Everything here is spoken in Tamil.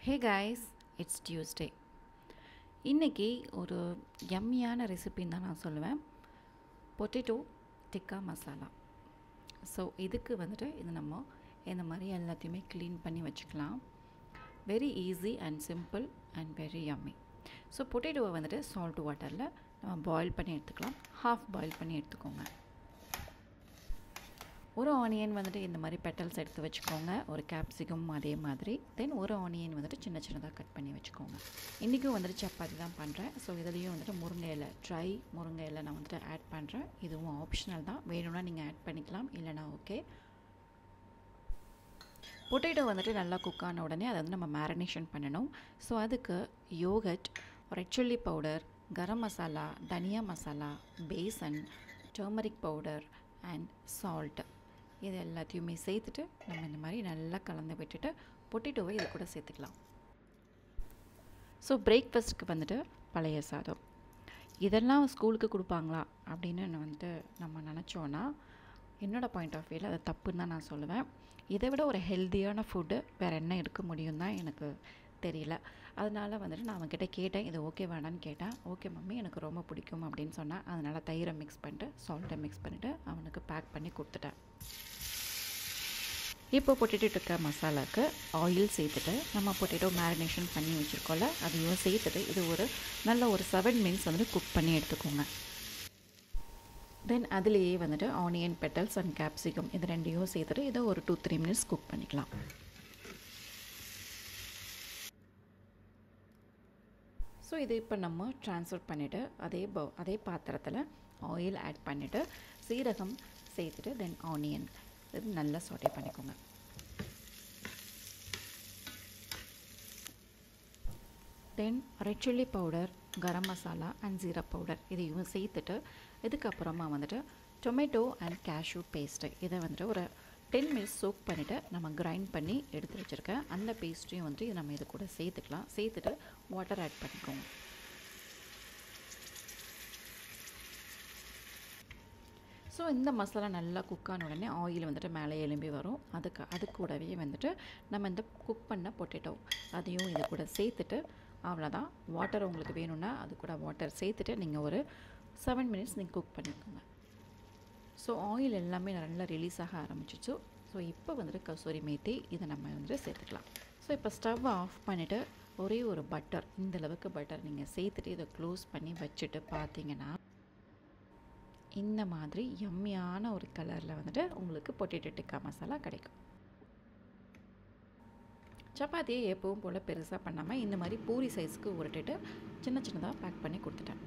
Hey guys, it's Tuesday. இன்னைக்கு ஒரு யம்மியான ரெசிபின்னு தான் நான் சொல்லுவேன். பொட்டேட்டோ டிக்கா மசாலா. ஸோ இதுக்கு வந்துட்டு இது நம்ம இந்த மாதிரி எல்லாத்தையுமே க்ளீன் பண்ணி வச்சுக்கலாம். Very easy and simple and very yummy. So பொட்டேட்டோவை வந்துட்டு சால்ட் வாட்டரில் நம்ம பாயில் பண்ணி எடுத்துக்கலாம். ஹாஃப் பாயில் பண்ணி எடுத்துக்கோங்க. ஒரு ஆனியன் வந்துட்டு இந்த மாதிரி பெட்டல்ஸ் எடுத்து வச்சுக்கோங்க. ஒரு கேப்சிகம் அதே மாதிரி. தென் ஒரு ஆனியன் வந்துட்டு சின்ன சின்னதாக கட் பண்ணி வச்சுக்கோங்க. இன்றைக்கும் வந்துட்டு சப்பாத்தி தான் பண்ணுறேன். ஸோ இதுலேயும் வந்துட்டு முருங்கை இலை, ட்ரை முருங்கை இலை நான் வந்துட்டு ஆட் பண்ணுறேன். இதுவும் ஆப்ஷனல் தான், வேணும்னா நீங்கள் ஆட் பண்ணிக்கலாம், இல்லைனா ஓகே. பொட்டேட்டோ வந்துட்டு நல்லா குக் ஆன உடனே அதை வந்து நம்ம மேரினேஷன் பண்ணணும். ஸோ அதுக்கு yoghurt, red chilli powder, garam masala, dhaniya masala, besan, turmeric powder and salt, இது எல்லாத்தையுமே சேர்த்துட்டு நம்ம இந்த மாதிரி நல்லா கலந்து விட்டுட்டு பொட்டேட்டோவை இது கூட சேர்த்துக்கலாம். ஸோ பிரேக்ஃபாஸ்ட்டுக்கு வந்துட்டு பழைய சாதம், இதெல்லாம் ஸ்கூலுக்கு கொடுப்பாங்களா அப்படின்னு வந்துட்டு நம்ம நினச்சோன்னா என்னோடய பாயிண்ட் ஆஃப் வியூவில் அது தப்புன்னு தான் நான் சொல்லுவேன். இதை விட ஒரு ஹெல்த்தியான ஃபுட்டு வேறு என்ன எடுக்க முடியும் தான் எனக்கு தெரியல. அதனால் வந்துட்டு நான் அவன்கிட்ட கேட்டேன், இது ஓகே வேணான்னு கேட்டேன். ஓகே மம்மி எனக்கு ரொம்ப பிடிக்கும் அப்படின்னு சொன்னேன். அதனால் தயிரை மிக்ஸ் பண்ணிட்டு சால்ட்டை மிக்ஸ் பண்ணிவிட்டு அவனுக்கு பேக் பண்ணி கொடுத்துட்டேன். இப்போ பொட்டேட்டோ டிக்கா மசாலாவுக்கு ஆயில் சேர்த்துட்டு நம்ம பொட்டேட்டோ மேரினேஷன் பண்ணி வச்சுருக்கோம்ல அதையும் சேர்த்துட்டு இது ஒரு நல்ல ஒரு 7 மினிட்ஸ் வந்துட்டு குக் பண்ணி எடுத்துக்கோங்க. தென் அதுலேயே வந்துட்டு ஆனியன் பெட்டல்ஸ் அண்ட் கேப்சிகம் இது ரெண்டையும் சேர்த்துட்டு இதை ஒரு 2-3 மினிட்ஸ் குக் பண்ணிக்கலாம். ஸோ இது இப்போ நம்ம ட்ரான்ஸ்ஃபர் பண்ணிவிட்டு அதே பாத்திரத்தில் ஆயில் ஆட் பண்ணிவிட்டு சீரகம் சேர்த்துட்டு தென் ஆனியன் இது நல்லா சாட்டே பண்ணிக்கோங்க. தென் red chilli powder, garam masala and jeera powder இதையும் சேர்த்துட்டு இதுக்கப்புறமா வந்துட்டு டொமேட்டோ அண்ட் கேஷ்யூ பேஸ்ட்டு இதை வந்துட்டு ஒரு 10 மினிட்ஸ் சோக் பண்ணிவிட்டு நம்ம கிரைண்ட் பண்ணி எடுத்து வச்சுருக்கேன். அந்த பேஸ்ட்டையும் வந்துட்டு இது நம்ம இது கூட சேர்த்துக்கலாம். சேர்த்துட்டு வாட்டர் ஆட் பண்ணிக்கோங்க. ஸோ இந்த மசாலா நல்லா குக் ஆன உடனே ஆயில் வந்துட்டு மேலே எலும்பி வரும். அது கூடவே வந்துட்டு நம்ம இந்த குக் பண்ண பொட்டேட்டோ அதையும் இது கூட சேர்த்துட்டு அவ்வளோதான். வாட்டர் உங்களுக்கு வேணும்னா அது கூட வாட்டர் சேர்த்துட்டு நீங்கள் ஒரு 7 மினிட்ஸ் நீங்கள் குக் பண்ணிக்கோங்க. ஸோ ஆயில் எல்லாமே நல்லா ரிலீஸ் ஆக ஆரம்பிச்சிச்சு. ஸோ இப்போ வந்துட்டு கசூரி மேத்தி இதை நம்ம வந்துட்டு சேர்த்துக்கலாம். ஸோ இப்போ ஸ்டவ் ஆஃப் பண்ணிவிட்டு ஒரே ஒரு பட்டர், இந்தளவுக்கு பட்டர் நீங்கள் சேர்த்துட்டு இதை க்ளோஸ் பண்ணி வச்சுட்டு பார்த்தீங்கன்னா இந்த மாதிரி யம்மியான ஒரு கலரில் வந்துட்டு உங்களுக்கு பொட்டேட்டோ டிக்கா மசாலா கிடைக்கும். சப்பாத்தியை எப்பவும் போல் பெருசாக பண்ணாமல் இந்த மாதிரி பூரி சைஸ்க்கு உருட்டிட்டு சின்ன சின்னதாக பேக் பண்ணி கொடுத்துட்டேன்.